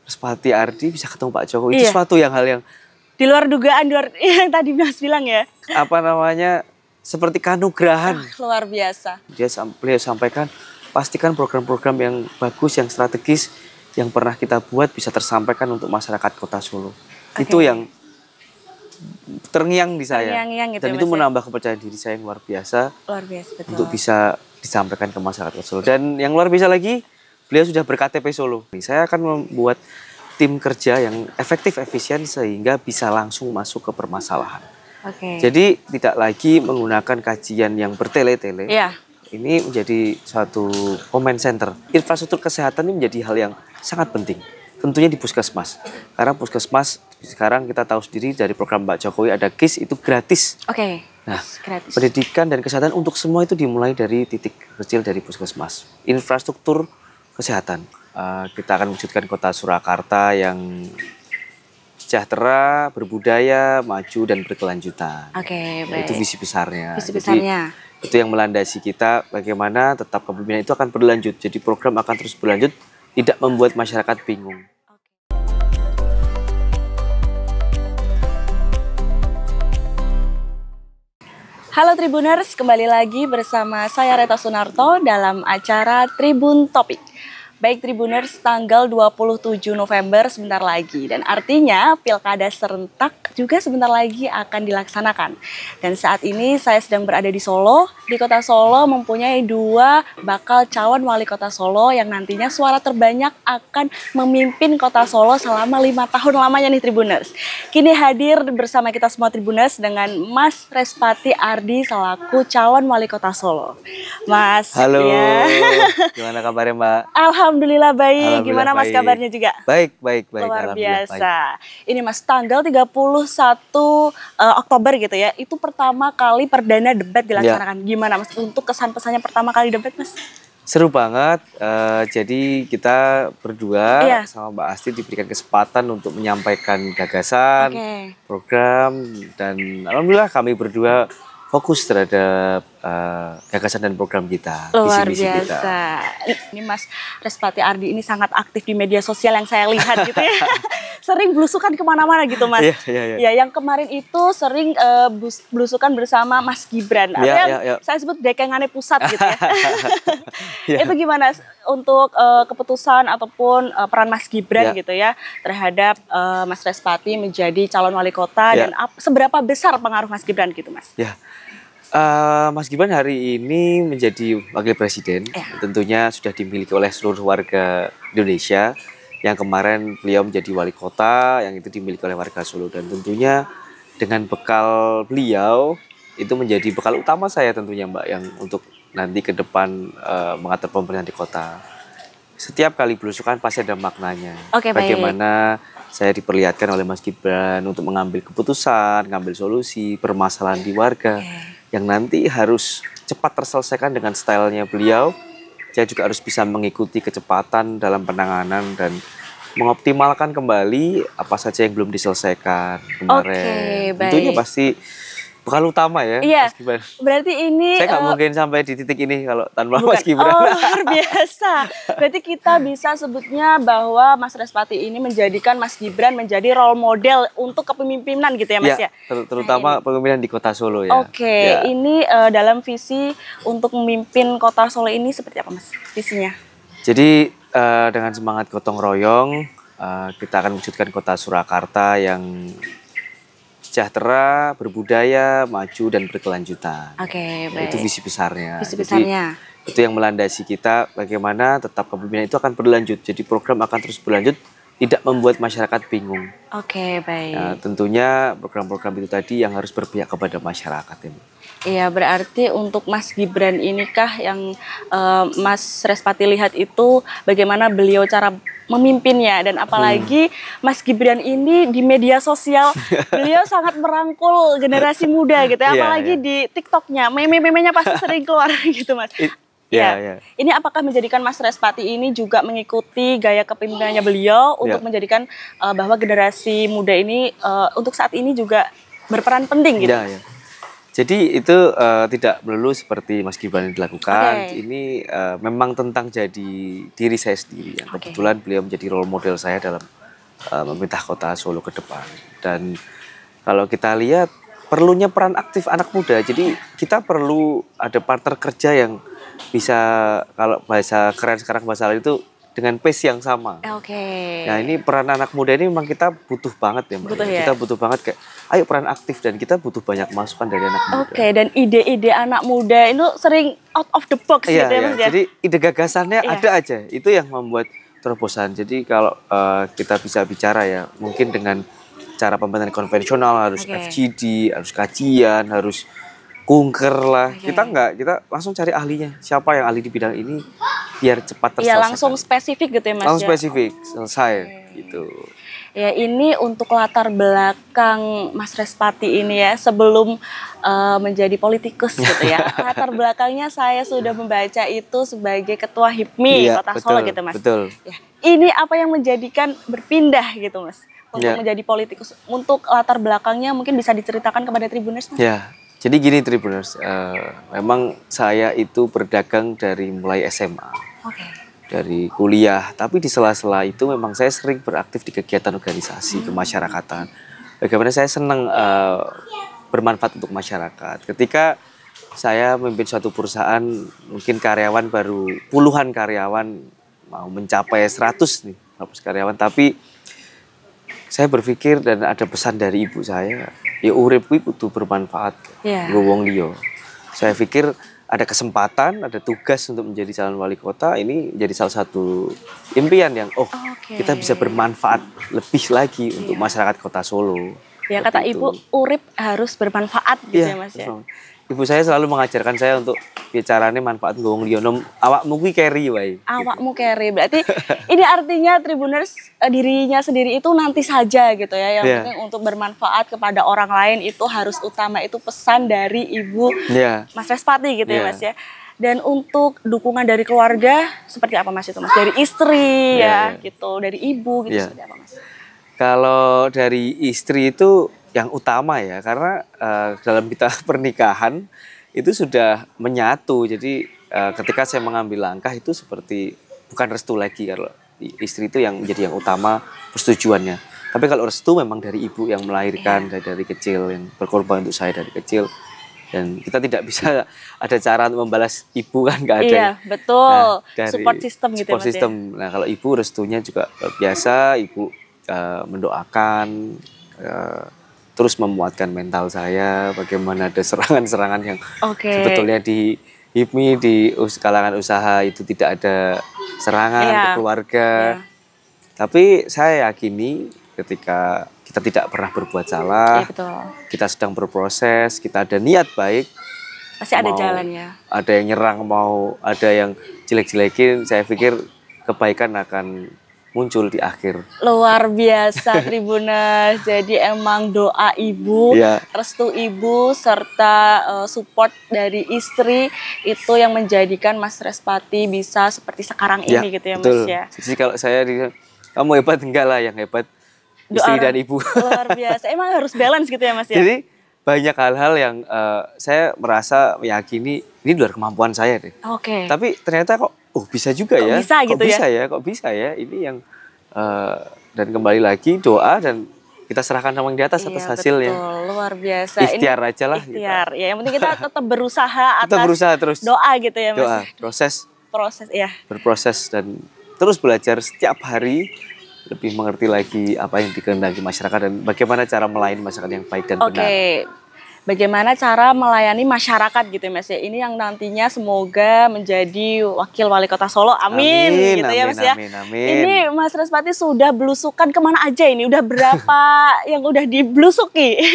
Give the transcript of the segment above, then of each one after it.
Respati Ardi bisa ketemu Pak Jokowi. Itu suatu hal yang di luar dugaan, yang tadi Mas bilang ya. Apa namanya, seperti kanugrahan. Luar biasa. Beliau sampaikan, pastikan program-program yang bagus, yang strategis, yang pernah kita buat bisa tersampaikan untuk masyarakat Kota Solo. Itu yang terngiang di saya. Gitu dan ya, itu menambah kepercayaan diri saya yang luar biasa. Luar biasa, betul. Untuk bisa disampaikan ke masyarakat Kota Solo. Dan yang luar biasa lagi, beliau sudah berKTP Solo. Saya akan membuat tim kerja yang efektif, efisien, sehingga bisa langsung masuk ke permasalahan. Jadi tidak lagi menggunakan kajian yang bertele-tele. Ini menjadi suatu comment center. Infrastruktur kesehatan ini menjadi hal yang sangat penting. Tentunya di puskesmas. Karena puskesmas sekarang kita tahu sendiri dari program Pak Jokowi ada KIS itu gratis. Nah, gratis. Pendidikan dan kesehatan untuk semua itu dimulai dari titik kecil dari puskesmas. Infrastruktur kesehatan. Kita akan wujudkan kota Surakarta yang sejahtera, berbudaya, maju dan berkelanjutan. Baik. Itu visi besarnya. Jadi, itu yang melandasi kita bagaimana tetap kepemimpinan itu akan berlanjut. Jadi program akan terus berlanjut, tidak membuat masyarakat bingung. Halo Tribuners, kembali lagi bersama saya Reta Sunarto dalam acara Tribun Topik. Baik Tribuners, tanggal 27 November sebentar lagi. Dan artinya pilkada serentak juga sebentar lagi akan dilaksanakan. Dan saat ini saya sedang berada di Solo. Di kota Solo mempunyai 2 bakal calon wali kota Solo yang nantinya suara terbanyak akan memimpin kota Solo selama 5 tahun lamanya nih Tribuners. Kini hadir bersama kita semua Tribuners dengan Mas Respati Ardi selaku calon wali kota Solo. Mas. Halo, gimana kabarnya Mbak? Alhamdulillah baik. Gimana Mas kabarnya juga? Baik. Luar biasa. Ini Mas, tanggal 31 Oktober gitu ya, itu pertama kali perdana debat dilaksanakan. Gimana Mas untuk kesan pesannya pertama kali debat Mas? Seru banget. Jadi kita berdua sama Mbak Asti diberikan kesempatan untuk menyampaikan gagasan, program, dan alhamdulillah kami berdua fokus terhadap gagasan dan program kita. Luar biasa. Ini Mas Respati Ardi ini sangat aktif di media sosial yang saya lihat gitu ya. Sering belusukan kemana-mana gitu Mas. Ya, yang kemarin itu sering belusukan bersama Mas Gibran. Saya sebut dekengannya pusat gitu ya. Itu gimana untuk keputusan ataupun peran Mas Gibran gitu ya terhadap Mas Respati menjadi calon wali kota dan seberapa besar pengaruh Mas Gibran gitu Mas? Mas Gibran hari ini menjadi wakil presiden, tentunya sudah dimiliki oleh seluruh warga Indonesia. Yang kemarin beliau menjadi wali kota, yang itu dimiliki oleh warga Solo. Dan tentunya dengan bekal beliau, itu menjadi bekal utama saya tentunya Mbak, yang untuk nanti ke depan mengatur pemerintahan di kota. Setiap kali belusukan pasti ada maknanya. Bagaimana saya diperlihatkan oleh Mas Gibran untuk mengambil keputusan, mengambil solusi, permasalahan di warga. Yang nanti harus cepat terselesaikan dengan stylenya beliau. Saya juga harus bisa mengikuti kecepatan dalam penanganan dan mengoptimalkan kembali apa saja yang belum diselesaikan kemarin. Tentunya pasti bekal utama ya, Mas Gibran. Berarti ini saya nggak mungkin sampai di titik ini kalau tanpa Mas Gibran. Luar biasa. Berarti kita bisa sebutnya bahwa Mas Respati ini menjadikan Mas Gibran menjadi role model untuk kepemimpinan gitu ya Mas ya? Terutama kepemimpinan di kota Solo ya. Ini dalam visi untuk memimpin kota Solo ini seperti apa Mas visinya? Jadi dengan semangat gotong royong, kita akan wujudkan kota Surakarta yang sejahtera, berbudaya, maju dan berkelanjutan. Baik. Itu visi besarnya. Jadi, itu yang melandasi kita bagaimana tetap kepemimpinan itu akan berlanjut. Jadi program akan terus berlanjut, tidak membuat masyarakat bingung. Baik. Nah, tentunya program-program itu tadi yang harus berpihak kepada masyarakat ini. Iya, berarti untuk Mas Gibran inikah yang Mas Respati lihat itu bagaimana beliau cara memimpinnya, dan apalagi Mas Gibran ini di media sosial beliau sangat merangkul generasi muda gitu ya, apalagi di TikToknya meme-memenya pasti sering keluar gitu Mas. Ini apakah menjadikan Mas Respati ini juga mengikuti gaya kepemimpinannya beliau untuk menjadikan bahwa generasi muda ini untuk saat ini juga berperan penting gitu? Jadi itu tidak melulu seperti Mas Gibran yang dilakukan. Ini memang tentang jadi diri saya sendiri. Yang kebetulan beliau menjadi role model saya dalam memerintah kota Solo ke depan. Dan kalau kita lihat perlunya peran aktif anak muda. Jadi kita perlu ada partner kerja yang bisa, kalau bahasa keren sekarang bahasa lain itu dengan pace yang sama. Nah ini peran anak muda ini memang kita butuh banget ya Mbak. Kita butuh banget kayak ayo peran aktif, dan kita butuh banyak masukan dari anak muda. Dan ide-ide anak muda itu sering out of the box gitu ya Mas ya. Jadi ide gagasannya ada aja, itu yang membuat terobosan. Jadi kalau kita bisa bicara ya, mungkin dengan cara pemerintahan konvensional harus FGD, harus kajian, harus kunker lah. Kita langsung cari ahlinya. Siapa yang ahli di bidang ini biar cepat terselesaikan. Iya, langsung spesifik gitu ya Mas. Langsung spesifik, selesai gitu. Ya ini untuk latar belakang Mas Respati ini ya, sebelum menjadi politikus gitu ya. Latar belakangnya saya sudah membaca itu sebagai Ketua HIPMI Kota Solo gitu Mas. Betul. Ya, ini apa yang menjadikan berpindah gitu Mas untuk menjadi politikus? Untuk latar belakangnya mungkin bisa diceritakan kepada Tribuners Mas? Ya. Jadi gini Tribuners, memang saya itu berdagang dari mulai SMA, dari kuliah. Tapi di sela-sela itu memang saya sering beraktif di kegiatan organisasi kemasyarakatan. Bagaimana saya senang bermanfaat untuk masyarakat. Ketika saya memimpin suatu perusahaan, mungkin karyawan baru puluhan karyawan, mau mencapai 100 nih karyawan. Tapi saya berpikir dan ada pesan dari ibu saya, ya urip kuwi kudu bermanfaat nggo wong liya. Saya pikir ada kesempatan, ada tugas untuk menjadi calon wali kota, ini jadi salah satu impian yang kita bisa bermanfaat lebih lagi untuk masyarakat Kota Solo. Ya kata ibu, urip harus bermanfaat gitu ya Mas ya. Ibu saya selalu mengajarkan saya untuk bicaranya manfaat nggo wong liya. Awakmu kuwi carry wae. Awakmu carry. Berarti ini artinya Tribuners dirinya sendiri itu nanti saja gitu ya, yang penting untuk bermanfaat kepada orang lain itu harus utama, itu pesan dari Ibu Mas Respati gitu ya Mas ya. Dan untuk dukungan dari keluarga seperti apa Mas itu Mas? Dari istri gitu, dari ibu gitu seperti apa Mas? Kalau dari istri itu yang utama ya, karena dalam kita pernikahan itu sudah menyatu. Jadi ketika saya mengambil langkah itu seperti bukan restu lagi, kalau istri itu yang menjadi yang utama persetujuannya. Tapi kalau restu memang dari ibu yang melahirkan dari kecil, yang berkorban untuk saya dari kecil. Dan kita tidak bisa ada cara untuk membalas ibu kan, nggak ada. Iya betul. Nah, support system gitu support system. Nah kalau ibu restunya juga biasa, ibu mendoakan, terus memuatkan mental saya. Bagaimana ada serangan-serangan yang sebetulnya di HIPMI, di kalangan usaha itu tidak ada serangan ke keluarga. Tapi saya yakini ketika kita tidak pernah berbuat salah, kita sedang berproses, kita ada niat baik, pasti ada jalannya. Ada yang nyerang, mau ada yang jelek-jelekin, saya pikir kebaikan akan muncul di akhir. Luar biasa Tribuners. Jadi emang doa ibu, restu ibu, serta support dari istri itu yang menjadikan Mas Respati bisa seperti sekarang ini gitu ya Mas ya. Jadi kalau saya kamu hebat, enggak lah, yang hebat istri dan ibu. Luar biasa. Emang harus balance gitu ya Mas ya. Jadi banyak hal-hal yang saya merasa meyakini ini luar kemampuan saya deh. Tapi ternyata kok bisa juga ya. Kok bisa ya. Ini yang dan kembali lagi doa, dan kita serahkan sama yang di atas atas hasilnya. Betul, luar biasa. Ikhtiar aja lah. Ikhtiar. Ya, yang penting kita tetap berusaha atas kita berusaha terus. Doa gitu ya Mas. Doa, proses ya. Berproses dan terus belajar setiap hari, lebih mengerti lagi apa yang dikehendaki masyarakat dan bagaimana cara melayani masyarakat yang baik dan benar. Bagaimana cara melayani masyarakat gitu ya Mas ya. Ini yang nantinya semoga menjadi wakil wali kota Solo. Amin gitu ya Mas ya. Amin. Ini Mas Respati sudah belusukan kemana aja ini? Udah berapa yang udah diblusuki?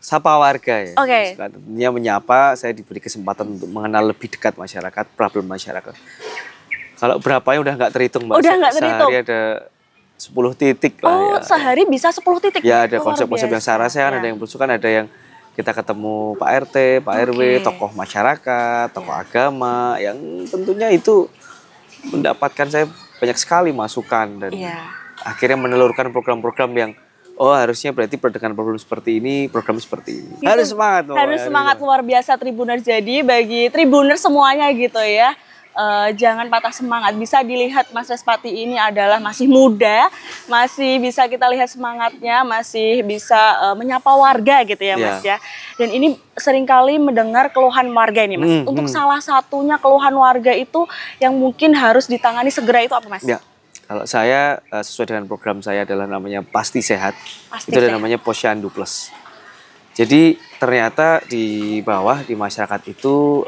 Sapa warga ya. Tentunya menyapa, saya diberi kesempatan untuk mengenal lebih dekat masyarakat, problem masyarakat. Kalau berapanya udah nggak terhitung Mbak. Udah nggak terhitung. Sehari ada 10 titik lah ya. Sehari bisa 10 titik? Ya ada konsep-konsep yang saya rasakan, ada yang berusukan, ada yang kita ketemu Pak RT, Pak RW, tokoh masyarakat, tokoh agama, yang tentunya itu mendapatkan saya banyak sekali masukan dan akhirnya menelurkan program-program yang oh harusnya berarti dengan problem seperti ini, program seperti ini. Harus semangat. Harus semangat luar biasa Tribuners. Jadi bagi Tribuners semuanya gitu ya. Jangan patah semangat. Bisa dilihat Mas Respati ini adalah masih muda, masih bisa kita lihat semangatnya, masih bisa menyapa warga gitu ya Mas ya. Dan ini seringkali mendengar keluhan warga ini Mas. Untuk salah satunya keluhan warga itu yang mungkin harus ditangani segera itu apa Mas? Ya, kalau saya sesuai dengan program saya adalah namanya Pasti Sehat. Itu ada namanya Posyandu Plus. Jadi ternyata di bawah di masyarakat itu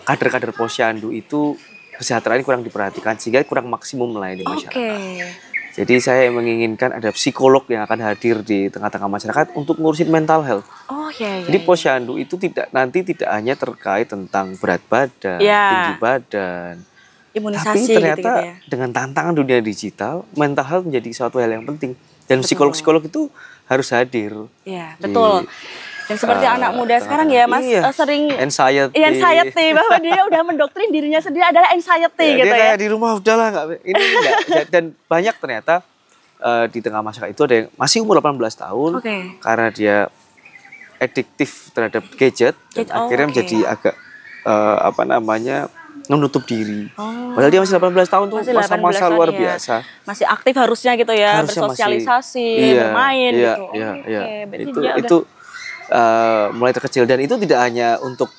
kader-kader posyandu itu kesejahteraan kurang diperhatikan sehingga kurang maksimum melayani masyarakat. Jadi saya menginginkan ada psikolog yang akan hadir di tengah-tengah masyarakat untuk ngurusin mental health. Jadi posyandu itu tidak hanya terkait tentang berat badan, tinggi badan, imunisasi, tapi ternyata gitu ya. dengan tantangan dunia digital, mental health menjadi suatu hal yang penting dan psikolog-psikolog itu harus hadir. Iya, betul. Dan seperti anak muda sekarang ya Mas, sering anxiety bahwa dia udah mendoktrin dirinya sendiri adalah anxiety gitu dia ya. Kayak di rumah udahlah enggak. Dan banyak ternyata di tengah masyarakat itu ada yang masih umur 18 tahun karena dia adiktif terhadap gadget dan akhirnya menjadi agak menutup diri. Padahal dia masih 18 tahun tuh masa-masa luar biasa. Masih aktif harusnya gitu ya, bersosialisasi, bermain gitu. Itu mulai terkecil dan itu tidak hanya untuk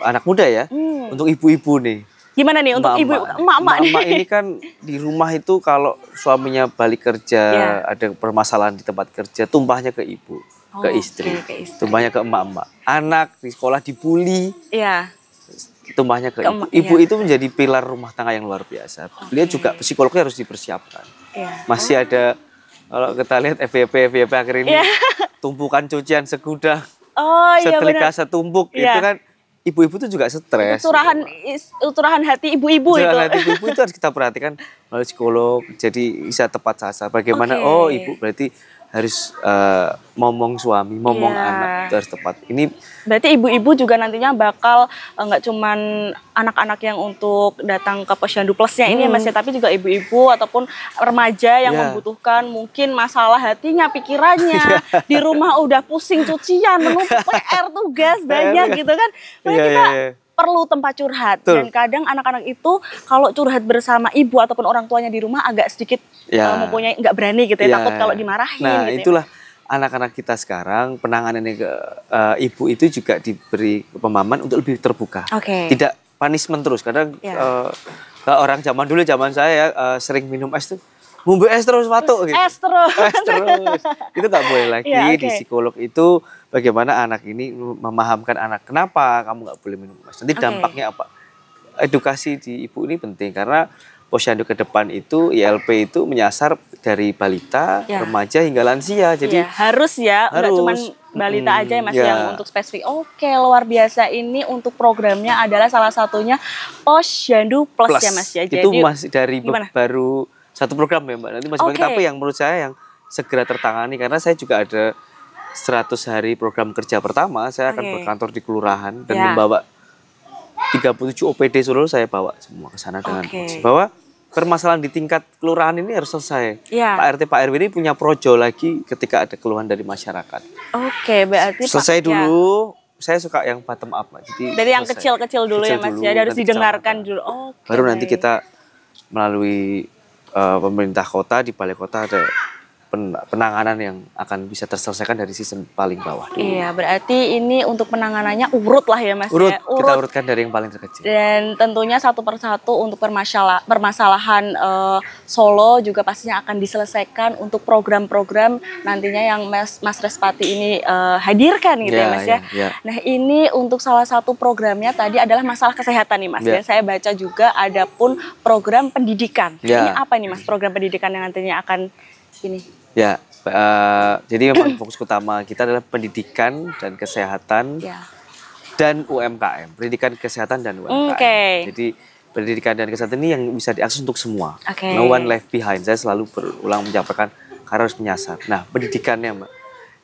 anak muda ya, untuk ibu-ibu nih. Gimana nih untuk ibu emak-emak nih? Emak ini kan di rumah itu kalau suaminya balik kerja, ada permasalahan di tempat kerja, tumpahnya ke ibu, ke istri. Tumpahnya ke emak-emak. Anak di sekolah dibully. Tumpahnya ke ibu. Ibu itu menjadi pilar rumah tangga yang luar biasa. Beliau juga psikolognya harus dipersiapkan. Masih ada kalau kita lihat FYP akhir ini tumpukan cucian segudang, setrika setumpuk itu kan ibu-ibu itu juga stres. Curahan hati ibu-ibu itu. Curahan hati ibu-ibu itu harus kita perhatikan melalui psikolog. Jadi bisa tepat sasaran. Bagaimana? Oh ibu berarti harus ngomong suami, ngomong anak itu harus tepat. Ini berarti ibu-ibu juga nantinya bakal nggak cuman anak-anak yang untuk datang ke Posyandu Plusnya ini ya Mas ya, tapi juga ibu-ibu ataupun remaja yang membutuhkan mungkin masalah hatinya, pikirannya di rumah udah pusing cucian, menumpuk PR tugas banyak gitu kan. Kita perlu tempat curhat. Dan kadang anak-anak itu kalau curhat bersama ibu ataupun orang tuanya di rumah agak sedikit mempunyai nggak berani gitu ya, takut kalau dimarahin. Nah gitu itulah anak-anak kita sekarang penanganannya ke ibu itu juga diberi pemahaman untuk lebih terbuka. Tidak punishment terus. Kadang orang zaman dulu, zaman saya sering minum es tuh. Ngombe es terus batuk gitu. Es terus. Itu nggak boleh lagi. Di psikolog itu bagaimana anak ini memahamkan anak. Kenapa kamu nggak boleh minum es? Nanti dampaknya apa? Edukasi di ibu ini penting karena posyandu ke depan itu ILP itu menyasar dari balita, remaja hingga lansia. Jadi harus nggak cuma balita aja ya Mas yang untuk spesifik. Luar biasa, ini untuk programnya adalah salah satunya Posyandu Plus ya Mas ya. Jadi itu masih dari baru satu program ya Mbak. Nanti masih banyak, tapi yang menurut saya yang segera tertangani karena saya juga ada 100 hari program kerja pertama, saya akan berkantor di kelurahan dan membawa 37 OPD Solo, saya bawa semua ke sana dengan bahwa permasalahan di tingkat kelurahan ini harus selesai. Pak RT, Pak RW ini punya projo lagi ketika ada keluhan dari masyarakat. Berarti selesai dulu. Saya suka yang bottom up, Jadi dari yang kecil-kecil dulu ya Mas ya, harus didengarkan dulu. Baru nanti kita melalui pemerintah kota, di balai kota ada penanganan yang akan bisa terselesaikan dari sistem paling bawah dulu. Berarti ini untuk penanganannya urut lah ya Mas. Kita urutkan dari yang paling terkecil. Dan tentunya satu persatu untuk permasalahan Solo juga pastinya akan diselesaikan untuk program-program nantinya yang Mas Respati ini hadirkan gitu ya Mas ya. Nah ini untuk salah satu programnya tadi adalah masalah kesehatan nih Mas. Dan saya baca juga ada pun program pendidikan. Ini apa nih Mas program pendidikan yang nantinya akan ini? Jadi memang fokus utama kita adalah pendidikan dan kesehatan dan UMKM. Pendidikan, kesehatan, dan UMKM. Jadi pendidikan dan kesehatan ini yang bisa diakses untuk semua. No one left behind. Saya selalu berulang menyampaikan karena harus menyasar. Nah pendidikannya Mbak,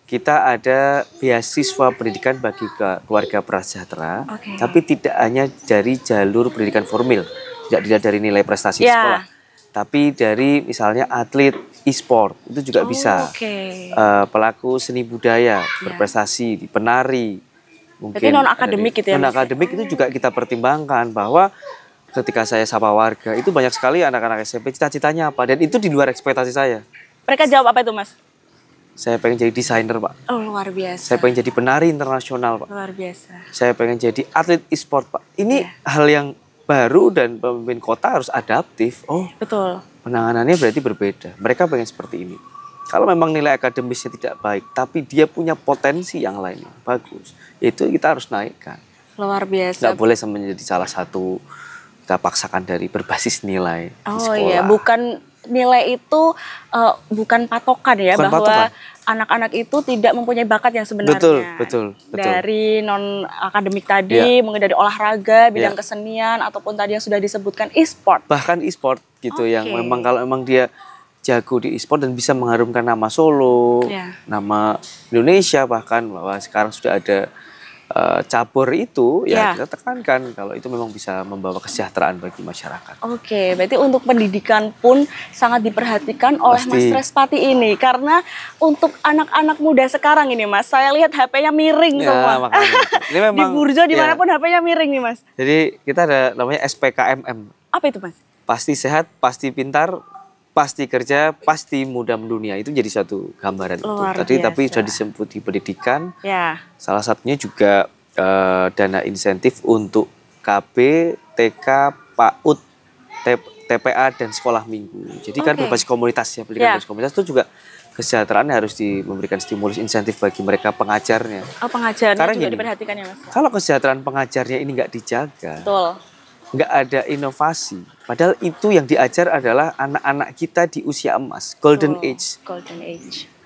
kita ada beasiswa pendidikan bagi keluarga prasejahtera, tapi tidak hanya dari jalur pendidikan formal, tidak dari nilai prestasi sekolah. tapi dari misalnya atlet e-sport itu juga bisa. Pelaku seni budaya, berprestasi di penari. Mungkin berarti non-akademik gitu ya, Mas? Non-akademik itu juga kita pertimbangkan bahwa ketika saya sapa warga itu banyak sekali anak-anak SMP cita-citanya apa, dan itu di luar ekspektasi saya. Mereka jawab apa itu, Mas? Saya pengen jadi desainer, Pak. Oh, luar biasa. Saya pengen jadi penari internasional, Pak. Luar biasa. Saya pengen jadi atlet e-sport, Pak. Ini hal yang baru dan pemimpin kota harus adaptif. Oh, betul. Penanganannya berarti berbeda. Mereka pengen seperti ini. Kalau memang nilai akademisnya tidak baik, tapi dia punya potensi yang lain yang bagus, itu kita harus naikkan. Luar biasa. Nggak boleh menjadi salah satu kita paksakan dari berbasis nilai di sekolah. Iya, bukan nilai itu bukan patokan ya, bukan bahwa anak-anak itu tidak mempunyai bakat yang sebenarnya. Betul. Dari non akademik tadi, mungkin dari olahraga, bidang kesenian, ataupun tadi yang sudah disebutkan e-sport. Bahkan e-sport gitu yang memang kalau memang dia jago di e-sport dan bisa mengharumkan nama Solo, nama Indonesia, bahkan bahwa sekarang sudah ada cabur itu, ya kita tekankan kalau itu memang bisa membawa kesejahteraan bagi masyarakat. Berarti untuk pendidikan pun sangat diperhatikan oleh Mas Respati ini, karena untuk anak-anak muda sekarang ini, Mas, saya lihat HP-nya miring semua. Ini memang, di Burjo dimanapun HP-nya miring nih, Mas. Jadi kita ada namanya SPKMM. Apa itu, Mas? Pasti sehat, pasti pintar, pasti kerja, pasti muda mendunia. Itu jadi satu gambaran itu. Tapi sudah disebut di pendidikan. Salah satunya juga dana insentif untuk KB, TK, PAUD, TPA dan sekolah minggu. Jadi kan berbasis komunitas ya, pendidikan berbasis komunitas itu juga kesejahteraan harus memberikan stimulus insentif bagi mereka pengajarnya. Pengajarnya karena juga diperhatikan ya, Mas. Kalau kesejahteraan pengajarnya ini nggak dijaga. Nggak ada inovasi. Padahal itu yang diajar adalah anak-anak kita di usia emas, golden age.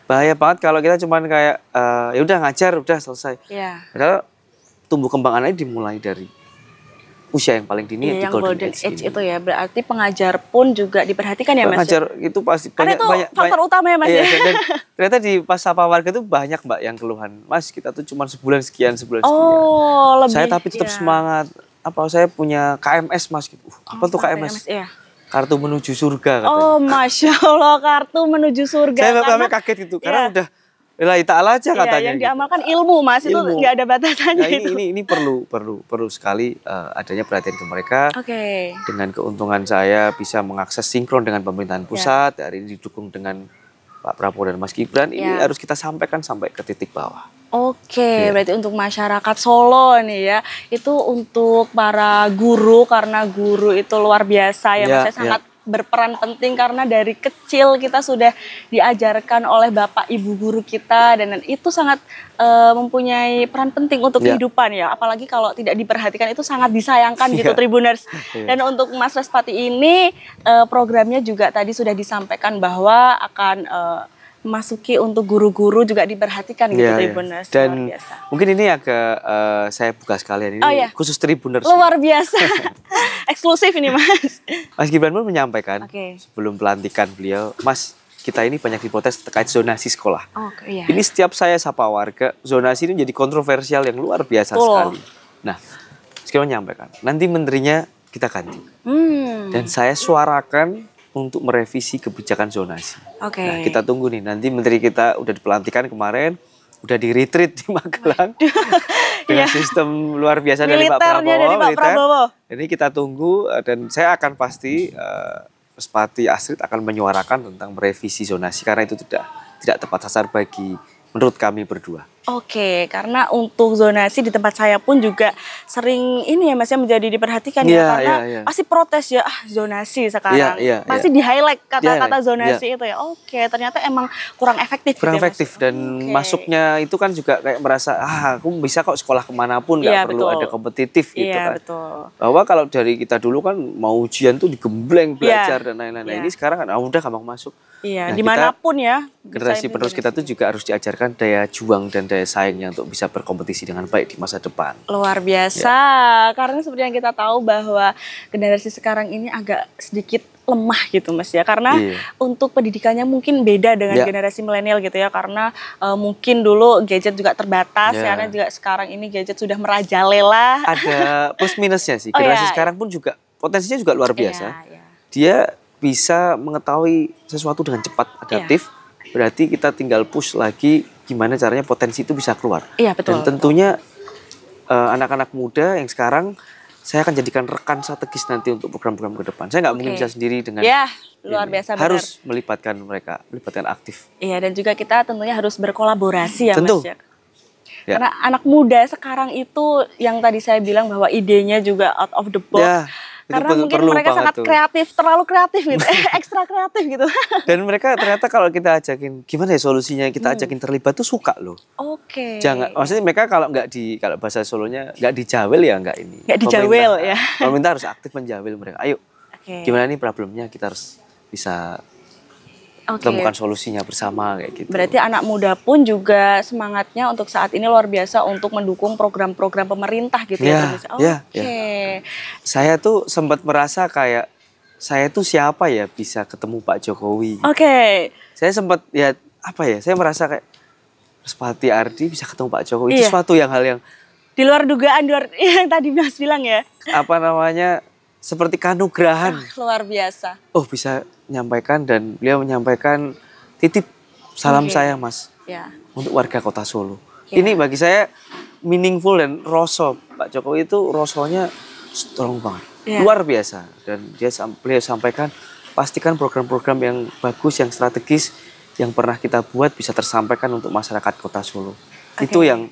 Bahaya banget kalau kita cuman kayak ya udah ngajar, udah selesai. Padahal tumbuh kembang anak dimulai dari usia yang paling dini, yang golden age itu ya. Berarti pengajar pun juga diperhatikan ya, Mas. Pengajar itu pasti karena banyak faktor utama ya, Mas. Dan ternyata di pas sapa warga itu banyak, Mbak, yang keluhan. Mas, kita tuh cuman sebulan sekian. Saya tapi tetap semangat. Saya punya KMS, Mas, gitu. Apa tuh KMS? Kartu menuju surga katanya. Masya Allah, kartu menuju surga. Saya sampai kaget gitu, karena udah lillahi ta'ala aja katanya. Yang diamalkan ilmu, Mas, itu nggak ada batasannya. Ini perlu sekali adanya perhatian ke mereka. Dengan keuntungan saya bisa mengakses sinkron dengan pemerintahan pusat, hari ini didukung dengan Pak Prabowo dan Mas Gibran, ini harus kita sampaikan sampai ke titik bawah. Berarti untuk masyarakat Solo nih ya, itu untuk para guru, karena guru itu luar biasa ya, Mas. Sangat berperan penting karena dari kecil kita sudah diajarkan oleh bapak ibu guru kita, dan itu sangat mempunyai peran penting untuk kehidupan ya. Apalagi kalau tidak diperhatikan itu sangat disayangkan gitu, Tribuners. Dan untuk Mas Respati ini programnya juga tadi sudah disampaikan bahwa akan masuki untuk guru-guru juga diperhatikan gitu, Tribuners. Dan mungkin ini agak saya buka sekalian, ini khusus Tribuners. Luar biasa. Eksklusif ini, Mas. Mas Gibran pun menyampaikan sebelum pelantikan beliau, Mas, kita ini banyak diprotes terkait zonasi sekolah. Ini setiap saya sapa warga, zonasi ini menjadi kontroversial yang luar biasa sekali. Nah, Mas Gibran menyampaikan, nanti menterinya kita ganti. Dan saya suarakan untuk merevisi kebijakan zonasi. Nah, kita tunggu nih, nanti menteri kita udah dipelantikan kemarin, udah di retreat di Magelang dengan sistem luar biasa dari Pak Prabowo. Ini kita tunggu, dan saya akan pasti Respati Astrid akan menyuarakan tentang merevisi zonasi, karena itu tidak tepat sasaran bagi menurut kami berdua. Karena untuk zonasi di tempat saya pun juga sering ini ya, Mas, ya, menjadi diperhatikan karena pasti protes ya, zonasi sekarang. Pasti di highlight kata-kata zonasi itu ya. Ternyata emang kurang efektif. Dan masuknya itu kan juga kayak merasa aku bisa kok sekolah kemanapun, nggak perlu ada kompetitif gitu kan. Bahwa kalau dari kita dulu kan mau ujian tuh digembleng belajar dan lain-lain. Nah, ini sekarang kan udah gampang masuk. Nah, dimanapun ya. Generasi penerus kita tuh juga harus diajarkan daya juang dan daya saingnya untuk bisa berkompetisi dengan baik di masa depan. Luar biasa, karena seperti yang kita tahu bahwa generasi sekarang ini agak sedikit lemah gitu, Mas ya, karena untuk pendidikannya mungkin beda dengan generasi milenial gitu ya, karena mungkin dulu gadget juga terbatas, karena juga sekarang ini gadget sudah merajalela. Ada plus minusnya sih, generasi sekarang pun juga potensinya juga luar biasa. Dia bisa mengetahui sesuatu dengan cepat, adaptif. Berarti kita tinggal push lagi gimana caranya potensi itu bisa keluar. Iya, betul. Dan tentunya anak-anak muda yang sekarang saya akan jadikan rekan strategis nanti untuk program-program ke depan. Saya nggak mungkin bisa sendiri dengan luar biasa, harus melibatkan mereka, melibatkan aktif. Iya, dan juga kita tentunya harus berkolaborasi ya Tentu. Mas ya. Karena anak muda sekarang itu yang tadi saya bilang bahwa idenya juga out of the box. Ya, karena mungkin mereka sangat kreatif, terlalu kreatif gitu, ekstra kreatif gitu. Dan mereka ternyata kalau kita ajakin, gimana ya solusinya, kita ajakin terlibat tuh suka loh. Oke. Jangan, maksudnya mereka kalau kalau bahasa Solonya nggak dijawel ya nggak ini. Nggak dijawel ya. Pemerintah harus aktif menjawel mereka. Ayo, gimana nih problemnya, kita harus bisa temukan solusinya bersama kayak gitu. Berarti anak muda pun juga semangatnya untuk saat ini luar biasa untuk mendukung program-program pemerintah gitu ya. Saya tuh sempat merasa kayak saya tuh siapa ya bisa ketemu Pak Jokowi. Saya sempat saya merasa kayak Respati Ardi bisa ketemu Pak Jokowi. Itu suatu hal yang di luar dugaan, yang tadi Mas bilang ya. Seperti kanugrahan. Luar biasa. Oh, bisa menyampaikan, dan beliau menyampaikan titip salam saya Mas untuk warga Kota Solo. Ini bagi saya meaningful dan roso. Pak Jokowi itu rosonya strong banget, luar biasa. Dan beliau sampaikan pastikan program-program yang bagus, yang strategis, yang pernah kita buat bisa tersampaikan untuk masyarakat Kota Solo. Itu yang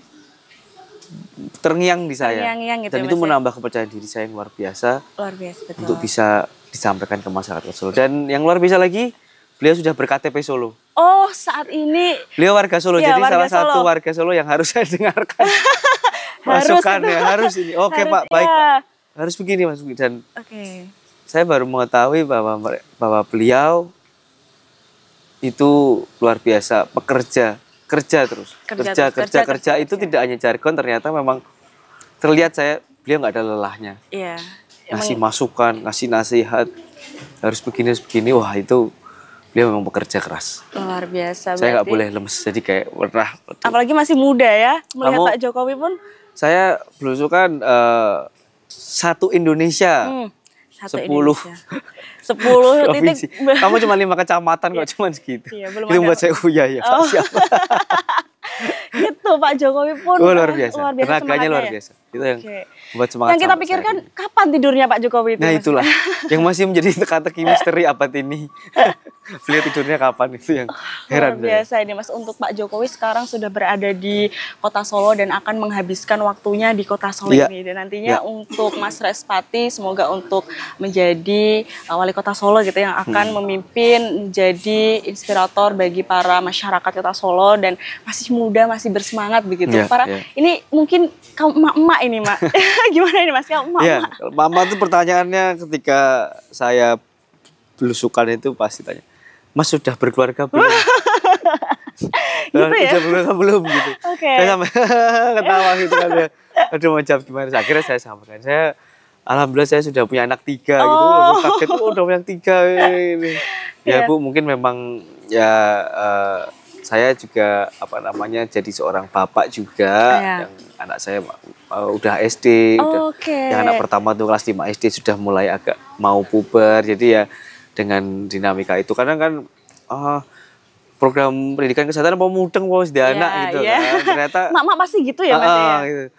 terngiang di saya, gitu dan itu menambah kepercayaan diri saya yang luar biasa, betul. Untuk bisa disampaikan ke masyarakat Solo. Dan yang luar biasa lagi, beliau sudah berKTP Solo. Oh, saat ini beliau warga Solo, jadi salah satu warga Solo yang harus saya dengarkan masukannya, harus ini. Oke Pak, baik Pak, harus begini Mas. Dan saya baru mengetahui bahwa beliau itu luar biasa, kerja terus, kerja itu tidak hanya jargon, ternyata memang terlihat beliau nggak ada lelahnya. Ngasih masukan, ngasih nasihat, harus begini, wah itu beliau memang bekerja keras. Luar biasa. Saya nggak boleh lemes, jadi kayak pernah. Apalagi masih muda ya, melihat Pak Jokowi pun. Saya belusukan satu Indonesia. 10 titik. Kamu cuma 5 kecamatan kok, cuma segitu. Itu buat saya Pak siapa. Gitu Pak Jokowi pun luar biasa. Tenaganya luar biasa. Itu yang buat semangat. Yang kita pikirkan kapan tidurnya Pak Jokowi itu. Nah itulah yang masih menjadi teka-teki misteri abad ini. Beliau tidurnya kapan, itu yang heran. Luar biasa ini Mas, untuk Pak Jokowi sekarang sudah berada di Kota Solo dan akan menghabiskan waktunya di Kota Solo ini. Dan nantinya untuk Mas Respati semoga untuk menjadi wali Kota Solo gitu, yang akan memimpin, menjadi inspirator bagi para masyarakat Kota Solo, dan masih muda, masih bersemangat begitu. Ini mungkin kaum emak-emak ini Mak. Gimana ini Mas, kaum emak-emak? Mama tuh pertanyaannya ketika saya belusukan itu pasti tanya, Mas sudah berkeluarga belum? Gitu ya? Sudah berkeluarga belum gitu. Saya sampai ketawa gitu kan ya. Aduh mau jawab gimana? Akhirnya saya sampaikan, alhamdulillah saya sudah punya anak 3 gitu. Udah kaget, udah punya 3 ini. Ya Bu, mungkin memang saya juga jadi seorang bapak juga, yang anak saya udah SD, yang anak pertama tuh kelas 5 SD sudah mulai agak mau puber. Jadi ya dengan dinamika itu kadang kan program pendidikan kesehatan mau mudeng anak gitu kan. Ternyata mak pasti gitu ya Mas ya. Gitu.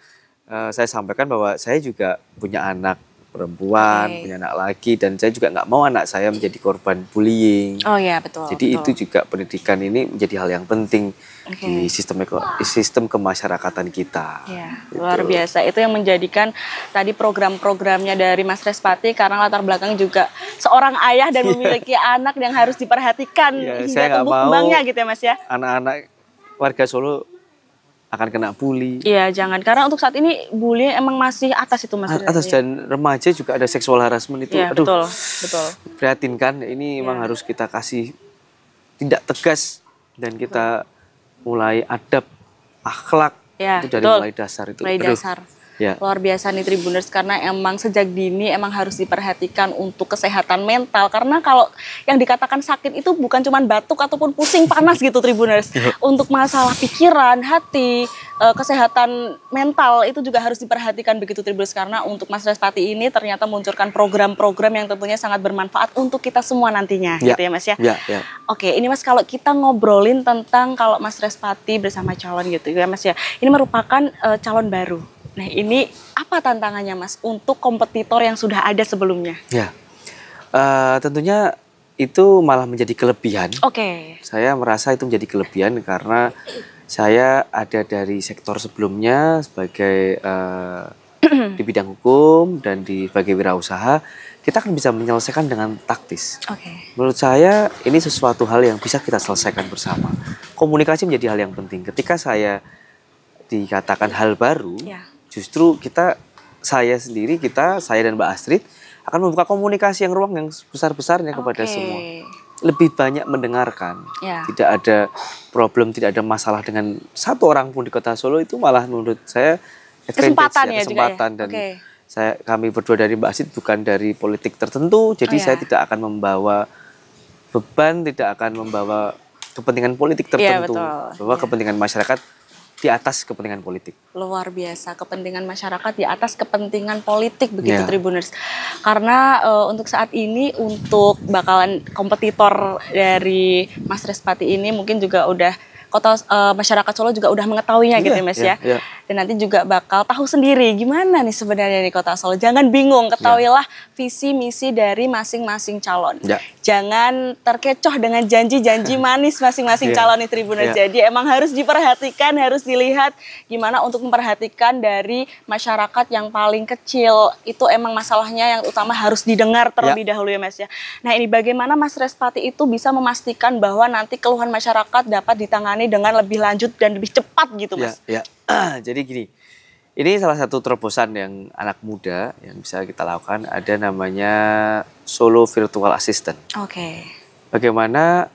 Saya sampaikan bahwa saya juga punya anak perempuan, punya anak laki, dan saya juga nggak mau anak saya menjadi korban bullying. Oh iya, betul. Jadi itu juga pendidikan ini menjadi hal yang penting di sistem kemasyarakatan kita. Gitu. Luar biasa. Itu yang menjadikan tadi program-programnya dari Mas Respati, karena latar belakang juga seorang ayah dan memiliki anak yang harus diperhatikan hingga tumbuh kembangnya gitu ya Mas ya. Anak-anak warga Solo akan kena bully. Iya, jangan. Karena untuk saat ini bully emang masih atas itu Mas. Atas, dan remaja juga ada seksual harassment itu. Aduh, betul. Prihatin kan. Ini memang harus kita kasih tindak tegas, dan kita mulai adab akhlak itu dari mulai dasar itu. Mulai dasar. Ya. Luar biasa nih Tribuners, karena emang sejak dini emang harus diperhatikan untuk kesehatan mental. Karena kalau yang dikatakan sakit itu bukan cuma batuk ataupun pusing panas gitu Tribuners. Untuk masalah pikiran, hati, kesehatan mental itu juga harus diperhatikan begitu Tribuners. Karena untuk Mas Respati ini ternyata meluncurkan program-program yang tentunya sangat bermanfaat untuk kita semua nantinya, gitu ya Mas ya. Oke, ini Mas, kalau kita ngobrolin tentang kalau Mas Respati bersama calon gitu ya Mas ya, ini merupakan calon baru. Nah, ini apa tantangannya Mas untuk kompetitor yang sudah ada sebelumnya? Ya, tentunya itu malah menjadi kelebihan. Oke. Saya merasa itu menjadi kelebihan karena saya ada dari sektor sebelumnya sebagai di bidang hukum dan sebagai wirausaha, kita akan bisa menyelesaikan dengan taktis. Menurut saya ini sesuatu hal yang bisa kita selesaikan bersama. Komunikasi menjadi hal yang penting. Ketika saya dikatakan hal baru, justru saya dan Mbak Astrid akan membuka komunikasi yang ruang yang besar-besarnya kepada semua. Lebih banyak mendengarkan. Tidak ada problem, tidak ada masalah dengan satu orang pun di Kota Solo, itu malah menurut saya kesempatan dan kami berdua dari Mbak Astrid bukan dari politik tertentu, jadi saya tidak akan membawa beban, tidak akan membawa kepentingan politik tertentu, bahwa kepentingan masyarakat di atas kepentingan politik. Luar biasa, kepentingan masyarakat di atas kepentingan politik begitu Tribuners. Karena untuk saat ini untuk bakalan kompetitor dari Mas Respati ini mungkin juga udah masyarakat Solo juga udah mengetahuinya gitu ya Mas ya. Dan nanti juga bakal tahu sendiri gimana nih sebenarnya di Kota Solo. Jangan bingung, ketahuilah visi misi dari masing-masing calon. Jangan terkecoh dengan janji-janji manis masing-masing calon nih Tribuners. Jadi emang harus diperhatikan, harus dilihat gimana untuk memperhatikan dari masyarakat yang paling kecil. Itu emang masalahnya yang utama harus didengar terlebih dahulu ya Mas ya. Nah, ini bagaimana Mas Respati itu bisa memastikan bahwa nanti keluhan masyarakat dapat ditangani dengan lebih lanjut dan lebih cepat gitu Mas? Jadi gini, ini salah satu terobosan yang anak muda yang bisa kita lakukan, ada namanya Solo Virtual Assistant. Bagaimana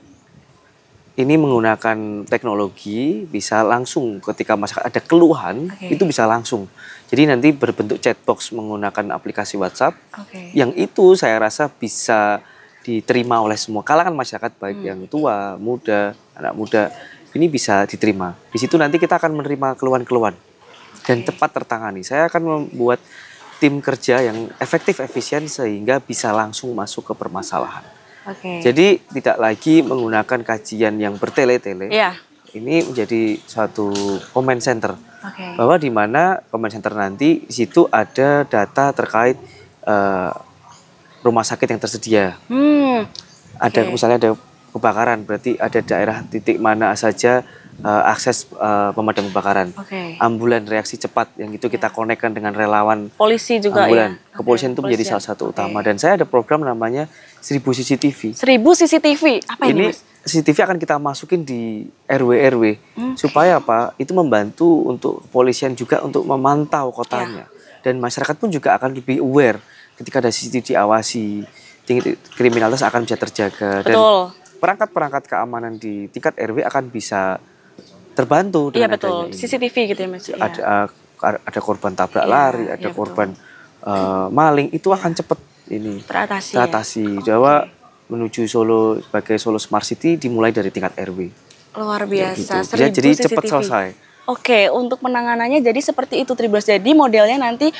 ini menggunakan teknologi bisa langsung ketika masyarakat ada keluhan, itu bisa langsung. Jadi nanti berbentuk chatbox menggunakan aplikasi WhatsApp, yang itu saya rasa bisa diterima oleh semua kalangan masyarakat, baik yang tua, muda, anak muda. Ini bisa diterima. Di situ nanti kita akan menerima keluhan-keluhan dan cepat tertangani. Saya akan membuat tim kerja yang efektif, efisien sehingga bisa langsung masuk ke permasalahan. Jadi tidak lagi menggunakan kajian yang bertele-tele. Ini menjadi suatu comment center. Bahwa di mana comment center nanti di situ ada data terkait rumah sakit yang tersedia. Ada misalnya ada kebakaran, berarti ada daerah titik mana saja akses pemadam kebakaran. Ambulan reaksi cepat, yang itu kita konekkan dengan relawan polisi juga ambulan. Kepolisian itu menjadi salah satu utama. Dan saya ada program namanya 1000 CCTV. 1000 CCTV, apa ini Mas? CCTV akan kita masukin di RW-RW supaya apa? Itu membantu untuk kepolisian juga untuk memantau kotanya. Dan masyarakat pun juga akan lebih aware ketika ada CCTV diawasi, tingkat kriminalitas akan bisa terjaga. Dan perangkat-perangkat keamanan di tingkat RW akan bisa terbantu dengan adanya ini. CCTV gitu ya Mas. Ada korban tabrak lari, ada korban maling, itu akan cepat ini teratasi. Jawa menuju Solo sebagai Solo Smart City dimulai dari tingkat RW. Luar biasa. Gitu. Jadi cepat selesai. Untuk penanganannya jadi seperti itu Tribuners. Jadi modelnya nanti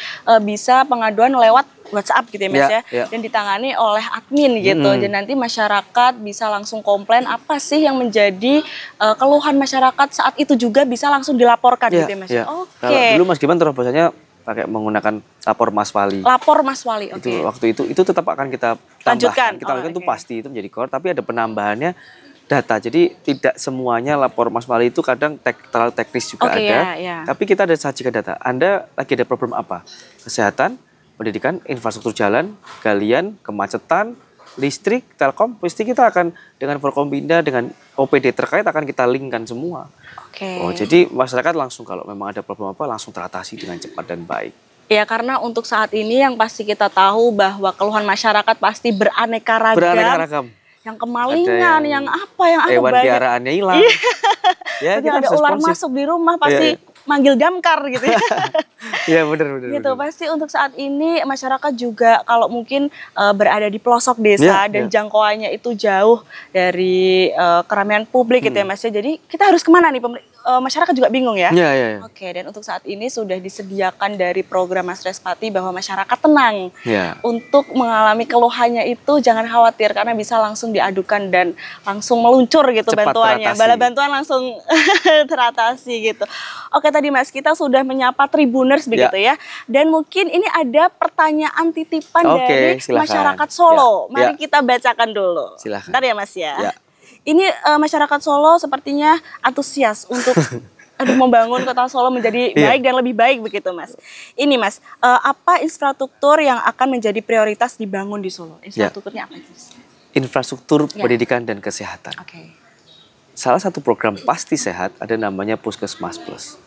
bisa pengaduan lewat WhatsApp gitu ya Mas dan ditangani oleh admin gitu. Dan nanti masyarakat bisa langsung komplain apa sih yang menjadi keluhan masyarakat saat itu juga bisa langsung dilaporkan gitu ya Mas. Kalau dulu Mas Gibran terobosannya pakai menggunakan lapor Mas Wali. Lapor Mas Wali, Itu waktu itu tetap akan kita tambahkan. Kita lakukan itu pasti itu menjadi core, tapi ada penambahannya data. Jadi tidak semuanya lapor Mas Wali itu kadang terlalu teknis juga ada. Tapi kita ada sajikan data. Anda lagi ada problem apa? Kesehatan, pendidikan, infrastruktur jalan, galian, kemacetan, listrik, telkom. Pasti kita akan dengan Forkompinda, dengan OPD terkait akan kita linkkan semua. Jadi masyarakat langsung kalau memang ada problem apa langsung teratasi dengan cepat dan baik. Ya, karena untuk saat ini yang pasti kita tahu bahwa keluhan masyarakat pasti beraneka ragam. Yang kemalingan, yang apa hewan peliharaannya hilang. Ya, kita ada ular masuk di rumah pasti manggil damkar gitu ya. Iya benar. Gitu, pasti untuk saat ini masyarakat juga kalau mungkin berada di pelosok desa dan jangkauannya itu jauh dari keramaian publik gitu ya Mas ya. Jadi kita harus kemana nih, masyarakat juga bingung ya. Iya. Oke, dan untuk saat ini sudah disediakan dari program Mas Respati bahwa masyarakat tenang untuk mengalami keluhannya itu jangan khawatir karena bisa langsung diadukan dan langsung meluncur gitu cepat bantuannya. Bala bantuan langsung teratasi gitu. Oke, tadi Mas kita sudah menyapa Tribuners begitu ya. Dan mungkin ini ada pertanyaan titipan dari masyarakat Solo. Mari kita bacakan dulu. Silakan. Bentar ya Mas ya. Ini masyarakat Solo sepertinya antusias untuk membangun kota Solo menjadi baik dan lebih baik begitu Mas. Ini Mas, apa infrastruktur yang akan menjadi prioritas dibangun di Solo? Infrastrukturnya apa itu? Infrastruktur pendidikan dan kesehatan. Salah satu program pasti sehat ada namanya Puskesmas Plus.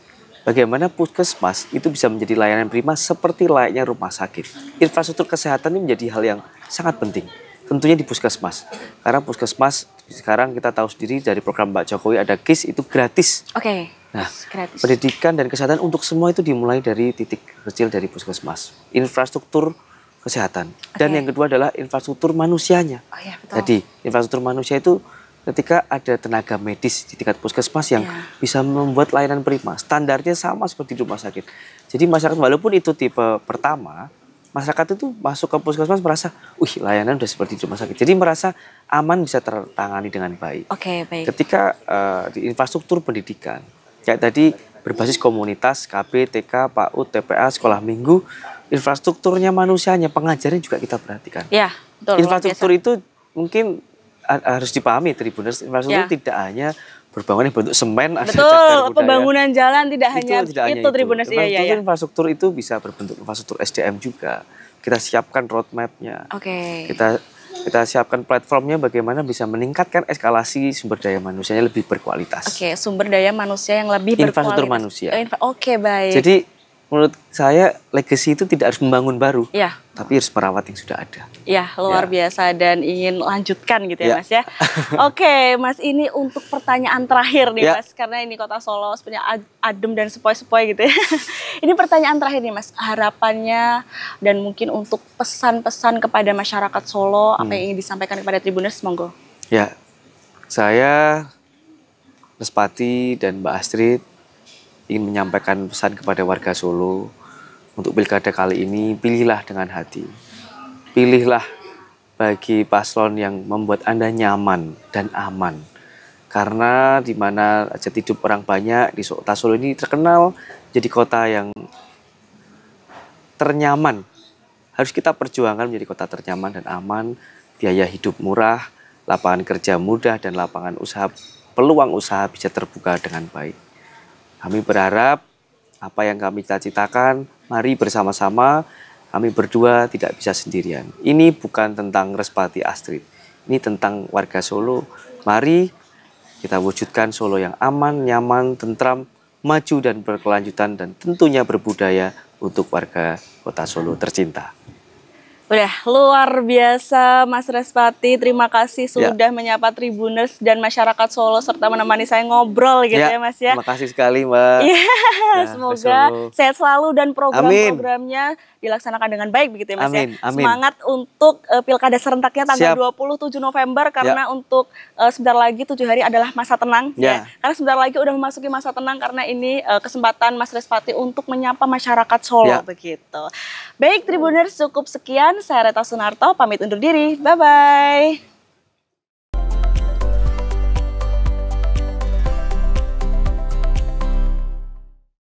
Bagaimana puskesmas itu bisa menjadi layanan prima seperti layaknya rumah sakit. Infrastruktur kesehatan ini menjadi hal yang sangat penting. Tentunya di puskesmas. Karena puskesmas sekarang kita tahu sendiri dari program Pak Jokowi ada KIS itu gratis. Nah, gratis. Pendidikan dan kesehatan untuk semua itu dimulai dari titik kecil dari puskesmas. Infrastruktur kesehatan. Dan yang kedua adalah infrastruktur manusianya. Jadi infrastruktur manusia itu ketika ada tenaga medis di tingkat puskesmas yang bisa membuat layanan prima. Standarnya sama seperti di rumah sakit. Jadi masyarakat walaupun itu tipe pertama, masyarakat itu masuk ke puskesmas merasa, layanan udah seperti di rumah sakit. Jadi merasa aman bisa tertangani dengan baik. Baik. Ketika di infrastruktur pendidikan, kayak tadi berbasis komunitas, KB, TK, PAUD, TPA, sekolah minggu, infrastrukturnya manusianya, pengajarnya juga kita perhatikan. Betul. Infrastruktur itu mungkin harus dipahami Tribuners, infrastruktur tidak hanya berbangun yang bentuk semen, betul, pembangunan jalan tidak hanya itu Tribuners. Infrastruktur itu bisa berbentuk infrastruktur SDM juga. Kita siapkan roadmap-nya. Kita siapkan platformnya bagaimana bisa meningkatkan eskalasi sumber daya manusianya lebih berkualitas. Sumber daya manusia yang lebih berkualitas. Infrastruktur manusia. Baik. Jadi menurut saya legacy itu tidak harus membangun baru, tapi harus merawat yang sudah ada. Luar biasa dan ingin lanjutkan gitu ya Mas ya. Oke Mas, ini untuk pertanyaan terakhir nih Mas, karena ini kota Solo sebenarnya adem dan sepoi-sepoi gitu ya. Ini pertanyaan terakhir nih Mas, harapannya dan mungkin untuk pesan-pesan kepada masyarakat Solo, apa yang ingin disampaikan kepada Tribuners, monggo. Saya Respati dan Mbak Astrid ingin menyampaikan pesan kepada warga Solo untuk pilkada kali ini, pilihlah dengan hati. Pilihlah bagi paslon yang membuat Anda nyaman dan aman. Karena di mana hajat hidup orang banyak, di kota Solo ini terkenal jadi kota yang ternyaman. Harus kita perjuangkan menjadi kota ternyaman dan aman, biaya hidup murah, lapangan kerja mudah, dan lapangan usaha, peluang usaha bisa terbuka dengan baik. Kami berharap apa yang kami cita-citakan, mari bersama-sama, kami berdua tidak bisa sendirian. Ini bukan tentang Respati Astrid, ini tentang warga Solo. Mari kita wujudkan Solo yang aman, nyaman, tentram, maju dan berkelanjutan, dan tentunya berbudaya untuk warga kota Solo tercinta. Udah luar biasa Mas Respati, terima kasih sudah menyapa Tribuners dan masyarakat Solo serta menemani saya ngobrol gitu ya Mas ya. Terima kasih sekali Mbak. Semoga sehat selalu dan program-programnya dilaksanakan dengan baik begitu ya Mas ya. Semangat untuk pilkada serentaknya tanggal 27 November karena untuk sebentar lagi 7 hari adalah masa tenang ya. Karena sebentar lagi udah memasuki masa tenang karena ini kesempatan Mas Respati untuk menyapa masyarakat Solo begitu. Baik Tribuners, cukup sekian. Saya Reta Sunarto pamit undur diri. Bye-bye.